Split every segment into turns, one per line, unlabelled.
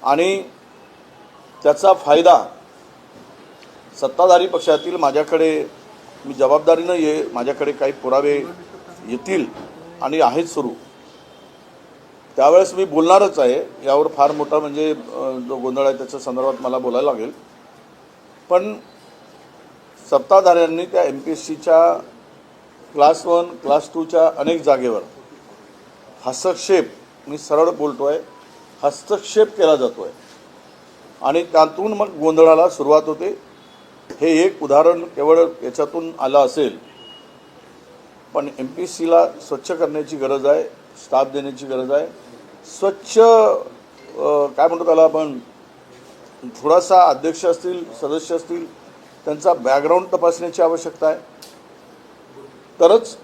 आणि त्याचा फायदा सत्ताधारी पक्षातील माझ्याकडे मी जबाबदारीनं माझ्याकडे काही पुरावे येतील आणि आहेत सुरू त्यावेळेस मी बोलणारच आहे। यावर फार मोठा म्हणजे जो गोंधळ आहे त्याच्या संदर्भात मला बोलायला लागेल। पण सत्ताधाऱ्यांनी त्या MPSCच्या क्लास 1 क्लास 2च्या अनेक जागेवर हस्तक्षेप, मी सरळ बोलतोय, हस्तक्षेप केला जातोय आणि त्यातून मग गोंधळाला सुरुवात होते। हे एक उदाहरण केवळ याच्यातून आलं असेल, पण MPSCला स्वच्छ करण्याची गरज आहे, स्टाफ देण्याची गरज आहे। स्वच्छ काय म्हणतो त्याला आपण, थोडासा अध्यक्ष असतील, सदस्य असतील, त्यांचा बॅकग्राऊंड तपासण्याची आवश्यकता आहे, तरच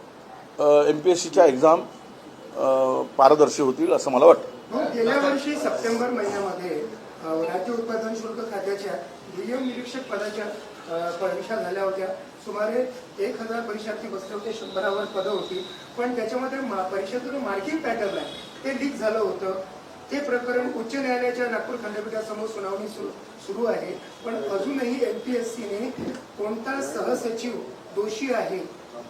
MPSCच्या एक्झाम पारदर्शी होतील असं मला वाटतं।
गेल्या वर्षी सप्टेंबर महिन्यामध्ये राज्य उत्पादन शुल्क खात्याच्या दुय्यम निरीक्षक पदाच्या परीक्षा झाल्या होत्या। सुमारे 1000 परीक्षार्थी बसले होते, 100वर पदं होती, पण त्याच्यामध्ये परीक्षेतून मार्किंग पॅटर्न आहे ते लीक झालं होतं। ते प्रकरण उच्च न्यायालयाच्या नागपूर खंडपीठासमोर सुनावणी सुरू आहे, पण अजूनही MPSCने कोणता सहसचिव दोषी आहे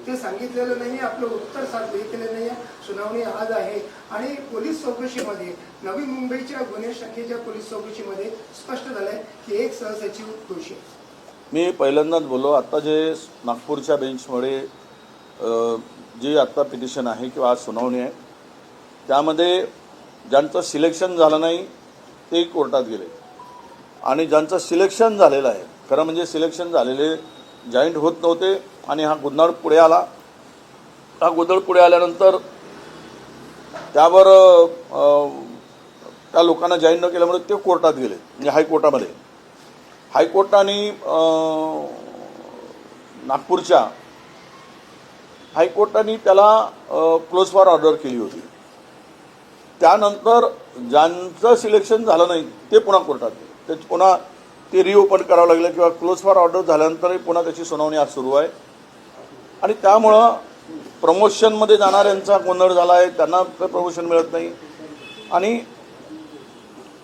ते सांगितलेलं नाही, आपलं उत्तर सादर केलं नाही। सुनावणी आज आहे आणि पोलीस चौकशीमध्ये नवी मुंबईच्या गुन्हे शाखेच्या पोलीस चौकशीमध्ये स्पष्ट झालंय की एक सहसचिव दोषी आहे।
मी पहिल्यांदाच बोललो, आता जे नागपूरच्या बेंचमध्ये जे आता पिटिशन आहे किंवा आज सुनावणी आहे त्यामध्ये ज्यांचं सिलेक्शन झालं नाही ते कोर्टात गेले आणि ज्यांचं सिलेक्शन झालेलं आहे, खरं म्हणजे सिलेक्शन झालेले जॉईंट होत नव्हते आणि हा गोंधळ पुढे आला। हा गोंधळ पुढे आल्यानंतर त्यावर त्या लोकांना जॉईन न केल्यामुळे ते कोर्टात गेले, म्हणजे हायकोर्टामध्ये। हायकोर्टाने नागपूरच्या हायकोर्टाने त्याला क्लोज फॉर ऑर्डर केली होती। त्यानंतर ज्यांचं सिलेक्शन झालं नाही ते पुन्हा कोर्टात गेले, ते पुन्हा ते रिओपन करावं लागलं किंवा क्लोज फॉर ऑर्डर झाल्यानंतरही पुन्हा त्याची सुनावणी आज सुरू आहे आणि त्यामुळं प्रमोशनमध्ये जाणाऱ्यांचा गोंधळ झाला आहे, त्यांना प्रमोशन मिळत नाही आणि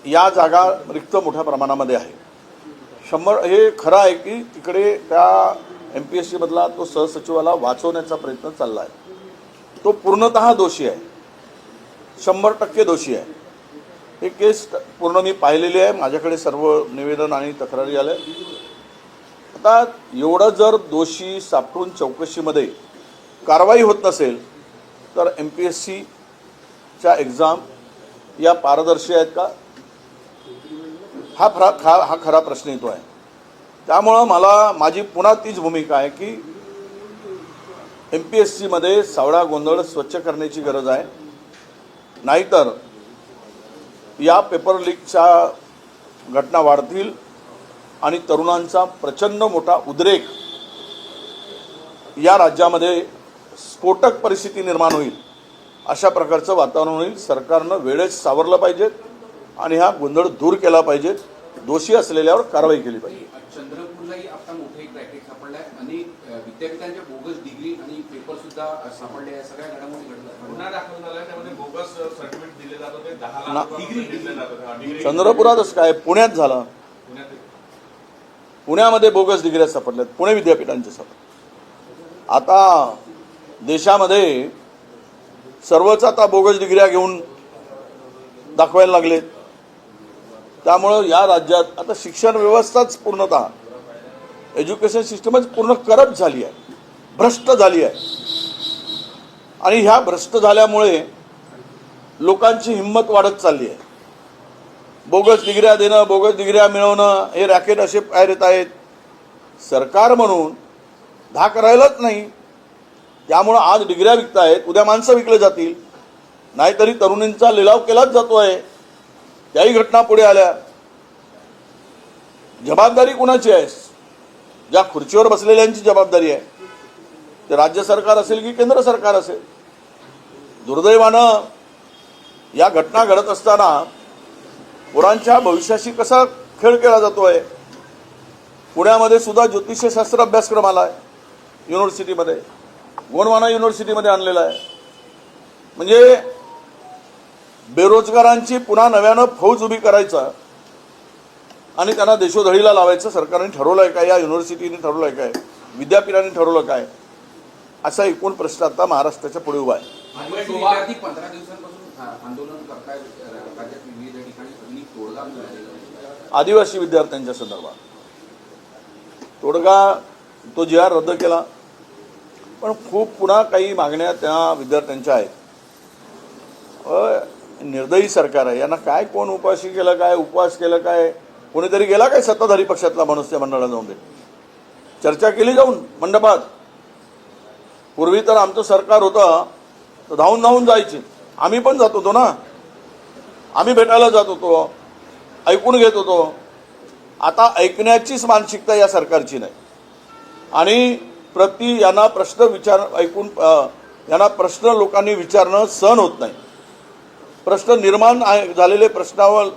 या जागा रिक्त मोठ्या प्रमाणामध्ये आहे। 100 हे खरं आहे की तिकडे त्या MPSCमधला तो सहसचिवाला वाचवण्याचा प्रयत्न चालला आहे, तो पूर्णतः दोषी आहे, 100% दोषी आहे। हे केस पूर्ण मी पाहिलेली आहे, माझ्याकडे सर्व निवेदन आणि तक्रारी आल्या। आता एवढं जर दोषी सापडून चौकशीमध्ये कारवाई होत नसेल तर MPSCच्या एक्झाम या पारदर्शी आहेत का, हा खरा प्रश्न येतो आहे। त्यामुळं माझी पुन्हा तीच भूमिका आहे की MPSCमध्ये सावळा गोंधळ स्वच्छ करण्याची गरज आहे, नाहीतर या पेपर लीकच्या घटना वाढतील आणि तरुणांचा प्रचंड मोठा उद्रेक या राज्यामध्ये स्फोटक परिस्थिती निर्माण होईल, अशा प्रकारचं वातावरण होईल। सरकारनं वेळेत सावरलं पाहिजे आणि हा गोंधळ दूर केला पाहिजे, दोषी असलेल्यावर कारवाई केली पाहिजे।
चंद्रपूरलाही आता मोठं एक रॅकेट सापडलाय आणि विद्यापीठांच्या बोगस डिग्री आणि पेपर सुद्धा सापडले, सगळ्या घडामोडी घडल्या।
गुन्हा दाखल झाला, त्यामध्ये बोगस सर्टिफिकेट दिले जात होते, 10 लाख डिग्री दिले जात होते।
चंद्रपुरातच काय, पुण्यात झालं, पुण्यामध्ये बोगस डिग्र्या सापडल्यात, पुणे विद्यापीठांच्या सापडल्या। आता देशामध्ये सर्वच आता बोगस डिग्र्या घेऊन दाखवायला लागलेत। त्यामुळं या राज्यात आता शिक्षण व्यवस्थाच पूर्णतः एज्युकेशन सिस्टमच पूर्ण करप्ट झाली आहे, भ्रष्ट झाली आहे आणि ह्या भ्रष्ट झाल्यामुळे लोकांची हिंमत वाढत चालली आहे। बोगस डिग्र्या देणं, बोगस डिग्र्या मिळवणं, हे रॅकेट असे बाहेर येत आहेत। सरकार म्हणून धाक राहिलंच नाही, त्यामुळं आज डिग्र्या विकतायत, उद्या माणसं विकले जातील, नाहीतरी तरुणींचा लिलाव केलाच जातोय, त्याही घटना पुढे आल्या। जबाबदारी कुणाची आहे? ज्या खुर्चीवर बसलेल्यांची जबाबदारी आहे, ते राज्य सरकार असेल की केंद्र सरकार असेल। दुर्दैवानं या घटना घडत असताना पोरांच्या भविष्याशी कसा खेळ केला जातोय। पुण्यामध्ये सुद्धा ज्योतिषशास्त्र अभ्यासक्रम आला आहे युनिव्हर्सिटीमध्ये, गोंडवाना युनिव्हर्सिटीमध्ये आणलेला आहे। म्हणजे बेरोजगारांची पुन्हा नव्यानं फौज उभी करायचा आणि त्यांना देशोधडीला लावायचं सरकारने ठरवलं आहे काय, या युनिव्हर्सिटीने ठरवलं आहे काय, विद्यापीठाने ठरवलं काय, असा एकूण प्रश्न आता महाराष्ट्राच्या पुढे उभा आहे.
आदिवासी विद्यार्थी 15 दिवसांपासून आंदोलन करतायत राज्यात विविध ठिकाणी अगदी तोडगा मिळालेला आहे.
आदिवासी विद्यार्थ्यांच्या संदर्भात तोडगा तो जी आर रद्द केला, पण खूप पुन्हा काही मागण्या त्या विद्यार्थ्यांच्या आहेत. निर्दयी सरकार आहे, यांना काय कोण उपाशी केलं काय, उपवास केलं काय, कोणीतरी गेला काय सत्ताधारी पक्षातला माणूस त्या मंडळाला जाऊन दे, चर्चा केली जाऊन मंडपात. पूर्वी तर आमचं सरकार होतं तर धावून धावून जायचे, आम्ही पण जात होतो ना, आम्ही भेटायला जात होतो, ऐकून घेत होतो. आता ऐकण्याचीच मानसिकता या सरकारची नाही आणि यांना प्रश्न ऐकून यांना प्रश्न लोकांनी विचारणं सहन होत नाही. प्रश्न निर्माण झालेले प्रश्नावर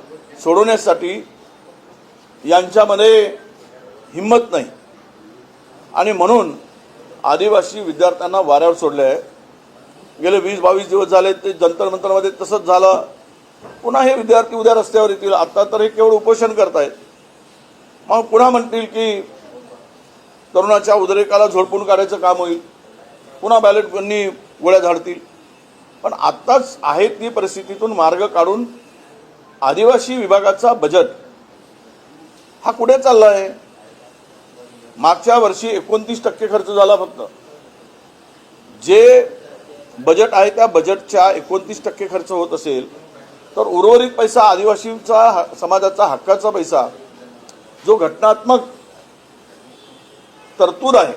सोडवण्यासाठी यांच्यामध्ये हिंमत नाही आणि म्हणून आदिवासी विद्यार्थ्यांना वाऱ्यावर सोडले आहे. गेले 20-22 दिवस झाले ते जंतर मंतरमध्ये तसंच झालं. पुन्हा हे विद्यार्थी उद्या रस्त्यावर येतील. आता तर हे केवळ उपोषण करतायत, मग पुन्हा म्हणतील की तरुणाच्या उद्रेकाला झोडपून काढायचं काम होईल, पुन्हा बॅलेटनी गोळ्या झाडतील. पण आत्ताच आहे ती परिस्थितीतून मार्ग काढून आदिवासी विभागाचा बजेट हा कुठे चालला आहे. मागच्या वर्षी 29% खर्च झाला फक्त. जे बजेट आहे त्या बजेटच्या 29% खर्च होत असेल तर उर्वरित पैसा आदिवासींचा समाजाचा हक्काचा पैसा जो घटनात्मक तरतूद आहे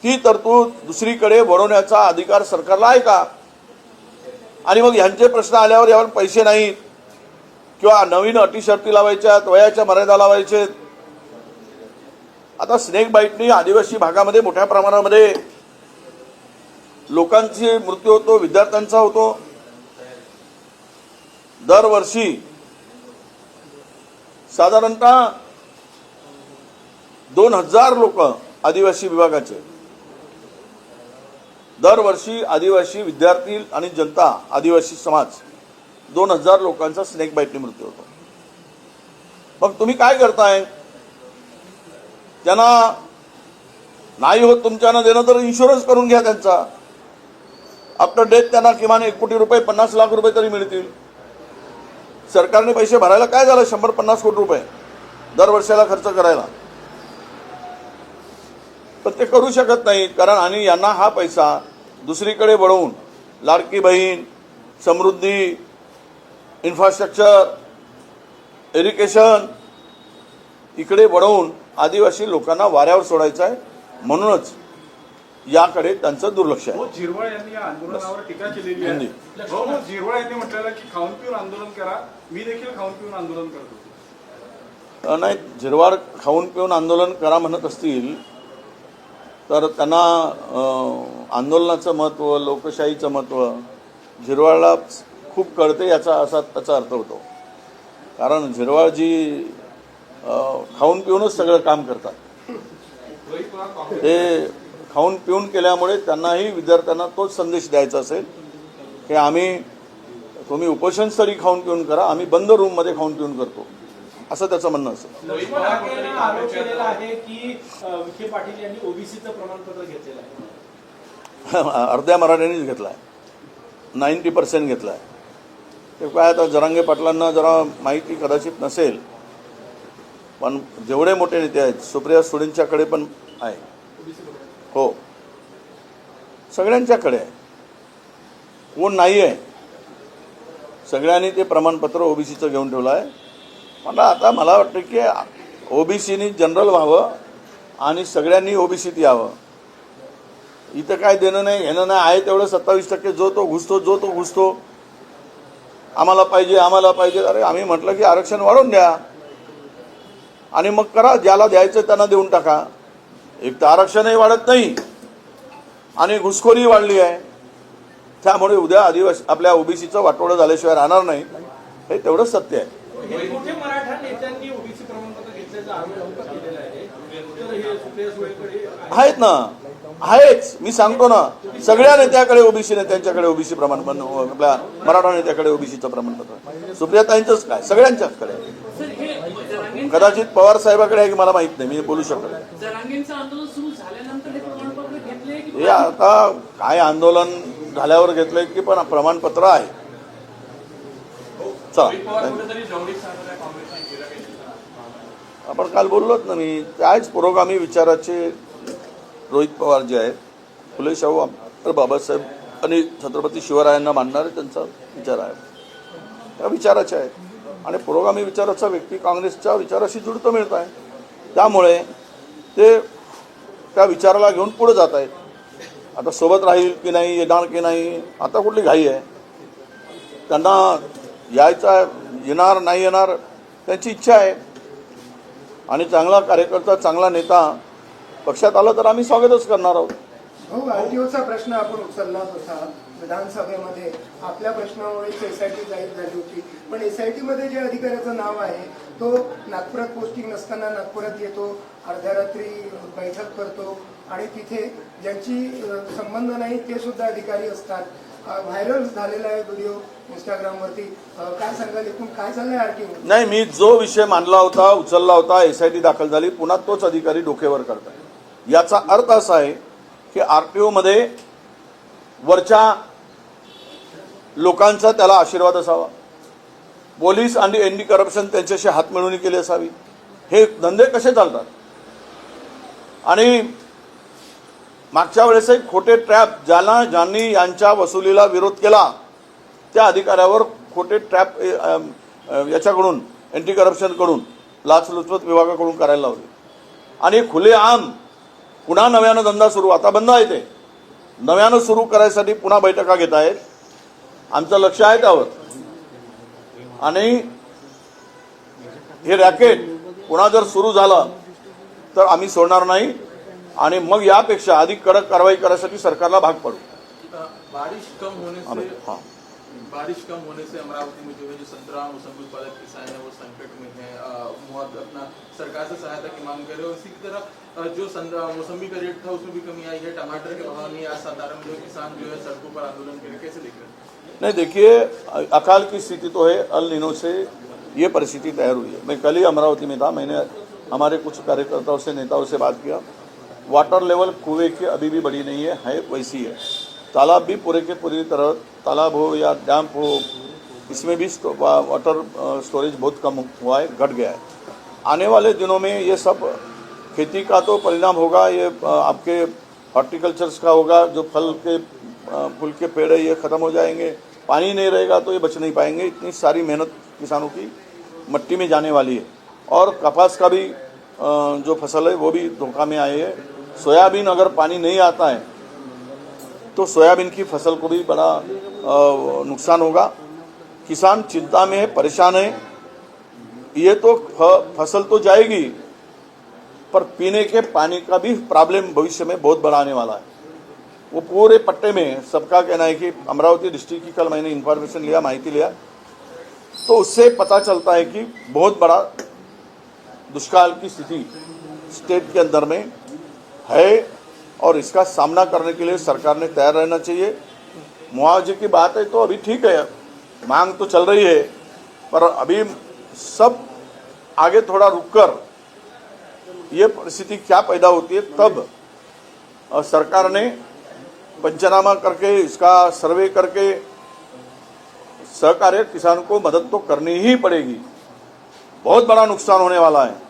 ती तरतूद दुसरीकडे वळवण्याचा अधिकार सरकारला आहे का. आणि मग ह्यांचे प्रश्न आल्यावर यावर पैसे नाहीत किंवा नवीन अटी शर्ती लावायच्यात, वयाच्या मर्यादा लावायचे. आता स्नेक बाईटनी आदिवासी भागामध्ये मोठ्या प्रमाणामध्ये लोकांची मृत्यू होतो, विद्यार्थ्यांचा होतो. दरवर्षी साधारणतः 2000 लोक आदिवासी विभागाचे दरवर्षी आदिवासी विद्यार्थी आणि जनता आदिवासी समाज 2000 लोकांचा स्नेक बाईटने मृत्यू होतो. मग तुम्ही काय करताय. त्यांना नाही होत तुमच्यानं देणं तर इन्शुरन्स करून घ्या त्यांचा. आफ्टर डेथ त्यांना किमान 1 कोटी रुपये 50 लाख रुपये तरी मिळतील. सरकारने पैसे भरायला काय झालं 150 कोटी रुपये दर वर्षाला खर्च करायला. पण ते करू शकत नाहीत कारण आणि यांना हा पैसा दुसरीकडे वळवून लाडकी बहीण, समृद्धी, इन्फ्रास्ट्रक्चर, इरिगेशन इकडे वळवून आदिवासी लोकांना वाऱ्यावर सोडायचं आहे. म्हणूनच याकडे त्यांचं दुर्लक्ष आहे.
झिरवळ यांनी या आंदोलनावर टीका केलेली आहे. झिरवळ यांनी म्हटलेलं की खाऊन पिऊन आंदोलन करा, मी देखील खाऊन पिऊन आंदोलन करतो.
नाही, झिरवाड खाऊन पिऊन आंदोलन करा म्हणत असतील तर त्यांना आंदोलनाचं महत्त्व, लोकशाहीचं महत्त्व झिरवाळला खूप कळते याचा त्याचा अर्थ होतो. कारण झिरवाळजी खाऊन पिऊनच सगळं काम करतात. ते खाऊन पिऊन केल्यामुळे त्यांनाही विद्यार्थ्यांना तोच संदेश द्यायचा असेल की तुम्ही उपोषण स्थळी खाऊन पिऊन करा, आम्ही बंद रूममध्ये खाऊन पिऊन करतो, असं त्याचं म्हणणं असेल.
आरोप केलेला आहे की विखे पाटील यांनी ओबीसीचं प्रमाणपत्र घेतलेलं आहे.
अर्ध्या मराठ्यांनीच घेतला आहे, 90% घेतला आहे. ते काय आता जरांगे पाटलांना जरा माहिती कदाचित नसेल, पण जेवढे मोठे नेते आहेत सुप्रिया सुळेंच्याकडे पण आहे. हो, सगळ्यांच्याकडे आहे, कोण नाही आहे. सगळ्यांनी ते प्रमाणपत्र ओबीसीचं घेऊन ठेवलं आहे. आता मला वाटतं की ओबीसीनी जनरल व्हावं आणि सगळ्यांनी ओबीसीत यावं. इथं काय देणं नाही घेणं नाही. आहे तेवढं 27% जो तो घुसतो आम्हाला पाहिजे. अरे आम्ही म्हटलं की आरक्षण वाढवून द्या आणि मग करा, ज्याला द्यायचं त्यांना देऊन टाका. एक तर आरक्षणही वाढत नाही आणि घुसखोरी वाढली आहे. त्यामुळे उद्या आदिवासी आपल्या ओबीसीचं वाटोळं झाल्याशिवाय राहणार नाही, हे तेवढंच सत्य आहे.
मोठे मराठा नेत्यांनी ओबीसी प्रमाणपत्र घेतल्याचा आरोप केलेला आहे. तर हे सुप्रिया सुळेकडे
आहेत ना, आहेच. मी सांगतो ना, सगळ्या नेत्याकडे ओबीसी नेत्यांच्याकडे ओबीसी प्रमाणपत्र, आपल्या मराठा नेत्याकडे ओबीसीचं प्रमाणपत्र. सुप्रियाताईंचंच काय, सगळ्यांच्याकडे. कदाचित पवार साहेबाकडे आहे की मला माहित नाही, मी बोलू शकत नाही.
जरांगेंचं आंदोलन सुरू झाल्यानंतर हे प्रमाणपत्र घेतले की
हे आता काय आंदोलन झाल्यावर घेतलंय की पण प्रमाणपत्र आहे. चला, आपण काल बोललोच ना मी, त्याच पुरोगामी विचाराचे रोहित पवार जे आहेत, फुले शाहू आंबेडकर बाबासाहेब आणि छत्रपती शिवरायांना मानणारे त्यांचा विचार आहे, त्या विचाराचे आहेत. आणि पुरोगामी विचाराचा व्यक्ती काँग्रेसच्या विचाराशी जुळतो मिळत आहे, त्यामुळे ते त्या विचाराला घेऊन पुढे जात आहेत. आता सोबत राहील की नाही, येणार की नाही, आता कुठली घाई आहे? त्यांना यायचा, येणार नाही येणार त्यांची इच्छा आहे. आणि चांगला कार्यकर्ता, चांगला नेता पक्षात आला तर आम्ही स्वागतच करणार आहोत.
हो, आरटीओचा प्रश्न आपण उचलला होता विधानसभेमध्ये. आपल्या प्रश्नामुळेच एसआयटी जाहीर झाली होती, पण एसआयटी मध्ये जे अधिकाऱ्याचं नाव आहे तो नागपुरात पोस्टिंग नसताना नागपुरात येतो, अर्ध्या रात्री बैठक करतो आणि तिथे ज्यांची संबंध नाही ते सुद्धा अधिकारी असतात. व्हायरल झालेला आहे व्हिडिओ इंस्टाग्रामवरती. काय सांगाल, एकूण काय चाललंय आरटीओ?
नाही, मी जो विषय मांडला होता, उचलला होता, एसआयटी दाखल झाली, पुन्हा तोच अधिकारी डोकेवर करताय. याचा अर्थ असा आहे की आरटीओ मध्ये वरच्या लोकांचा त्याला आशीर्वाद असावा, पोलीस आणि एंटी करप्शन त्यांच्याशी हातमिळवणी केली असावी. हे धंदे कसे चालतात? आणि मागच्या वेळेसही खोटे ट्रॅप ज्यांनी यांच्या वसुलीला विरोध केला त्या अधिकाऱ्यावर खोटे ट्रॅप याच्याकडून एंटी करप्शनकडून लाचलुचपत विभागाकडून करायला लावले. आणि खुलेआम पुन्हा नव्यानं धंदा सुरू, आता बंद आहे ते, नव्यानं सुरू करायसाठी पुन्हा बैठका घेत आहेत. आमचं लक्ष आहे त्यावर. आणि हे रॅकेट पुन्हा जर सुरू झालं तर आम्ही सोडणार नाही आणि मग यापेक्षा अधिक कडक कारवाई करण्यासाठी सरकारला भाग पडू.
बारिश कम होने से
हाँ,
बारिश कम होने से अमरावती में जो है जो संतरा मौसमी उत्पादक किसान है वो संकट में है, अपना सरकार से सहायता की मांग कर रहे हो. इसी की तरह जो मौसमी का रेट था उसमें भी कमी आई है, टमाटर के भाव नहीं. आज सातारा में जो किसान जो है सड़कों पर आंदोलन कर कैसे देख रहे हैं?
नहीं देखिए, अकाल की स्थिति तो है, अल नीनो से ये परिस्थिति तैयार हुई है. मैं कल ही अमरावती में था, मैंने हमारे कुछ कार्यकर्ताओं से, नेताओं से बात किया. वाटर लेवल कुएं की अभी भी बढ़ी नहीं है वैसी है. तालाब भी पूरे के पूरी तरह, तालाब हो या डैम हो, इसमें भी वाटर स्टोरेज बहुत कम हुआ है, घट गया है. आने वाले दिनों में ये सब खेती का तो परिणाम होगा, ये आपके हॉर्टिकल्चर्स का होगा. जो फल के फूल के पेड़ है ये ख़त्म हो जाएंगे, पानी नहीं रहेगा तो ये बच नहीं पाएंगे. इतनी सारी मेहनत किसानों की मट्टी में जाने वाली है. और कपास का भी जो फसल है वो भी धोखा में आए है. सोयाबीन अगर पानी नहीं आता है तो सोयाबीन की फसल को भी बड़ा नुकसान होगा. किसान चिंता में है, परेशान है. ये तो फसल तो जाएगी, पर पीने के पानी का भी प्रॉब्लम भविष्य में बहुत बड़ा आने वाला है. वो पूरे पट्टे में सबका कहना है कि अमरावती डिस्ट्रिक्ट की कल मैंने इन्फॉर्मेशन लिया, माहिती लिया, तो उससे पता चलता है कि बहुत बड़ा दुष्काल की स्थिति स्टेट के अंदर में है. और इसका सामना करने के लिए सरकार ने तैयार रहना चाहिए. मुआवजे की बात है तो अभी ठीक है, मांग तो चल रही है, पर अभी सब आगे थोड़ा रुककर ये परिस्थिति क्या पैदा होती है तब सरकार ने पंचनामा करके, इसका सर्वे करके सहकार्य किसान को मदद तो करनी ही पड़ेगी. बहुत बड़ा नुकसान होने वाला है,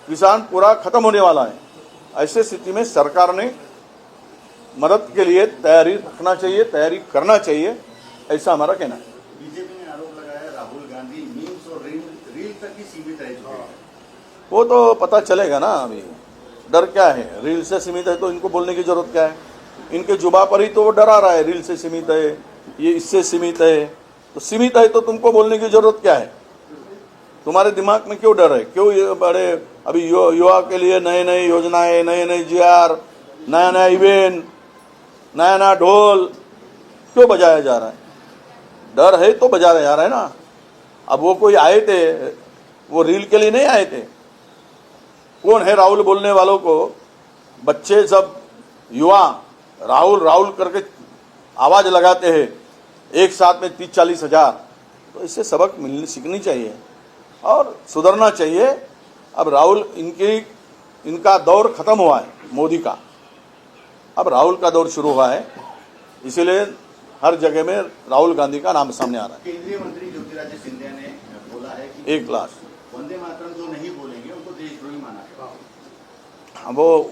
किसान पूरा खत्म होने वाला है. ऐसे स्थिति में सरकार ने मदद के लिए तैयारी रखना चाहिए, तैयारी करना चाहिए, ऐसा हमारा कहना है.
बीजेपी ने आरोप लगाया राहुल गांधी मीम्स और रील तक ही सीमित रह चुके हैं.
वो तो पता चलेगा ना. अभी डर क्या है? रील से सीमित है तो इनको बोलने की जरूरत क्या है? इनके जुबा पर ही तो वो डरा रहा है, रील से सीमित है, ये इससे सीमित है. तो सीमित है तो तुमको बोलने की जरूरत क्या है? तुम्हारे दिमाग में क्यों डर है? क्यों ये बड़े अभी युवा के लिए नए नए योजनाएं, नए नए जीआर, नया नया इवेंट, नया नया ढोल क्यों बजाया जा रहा है? डर है तो बजाया जा रहा है ना. अब वो कोई आए थे, वो रील के लिए नहीं आए थे. कौन है राहुल बोलने वालों को? बच्चे सब युवा राहुल राहुल करके आवाज लगाते हैं एक साथ में 30-40 हजार. तो इससे सबक मिलनी सीखनी चाहिए. और सुधरना चाहिए। अब राहुल इनका दौर खत्म हुआ है मोदी का, अब राहुल का दौर शुरू हुआ है, इसीलिए हर जगह में राहुल गांधी का नाम सामने आ रहा है।
केंद्रीय मंत्री ज्योतिरादित्य सिंधिया ने बोला है कि
एक लास्ट
वंदे मातरम जो नहीं बोलेंगे उनको देशद्रोही माना है।
वो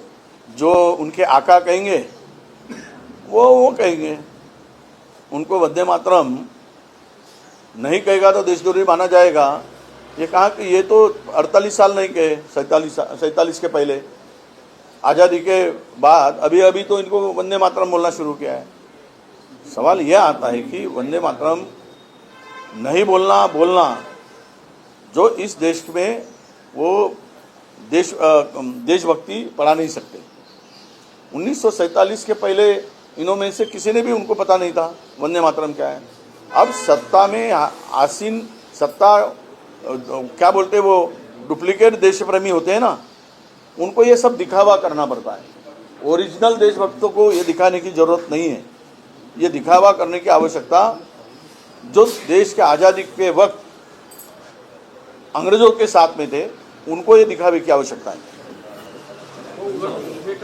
जो उनके आका कहेंगे वो कहेंगे, उनको वंदे मातरम नहीं कहेगा तो देशद्रोही माना जाएगा। ये कहा कि ये तो 48 साल नहीं कहे, 47 के पहले आज़ादी के बाद अभी तो इनको वंदे मातरम बोलना शुरू किया है। सवाल यह आता है कि वंदे मातरम नहीं बोलना जो इस देश में वो देशभक्ति पढ़ा नहीं सकते। 1947 के पहले इन्हों में से किसी ने भी उनको पता नहीं था वंदे मातरम क्या है। अब सत्ता में आसीन क्या बोलते वो डुप्लीकेट देशप्रेमी होते हैं ना, उनको ये सब दिखावा करना पड़ता है। ओरिजिनल देशभक्तों को ये दिखाने की जरूरत नहीं है। ये दिखावा करने की आवश्यकता जो देश के आज़ादी के वक्त अंग्रेजों के साथ में थे, उनको ये दिखावे की आवश्यकता है।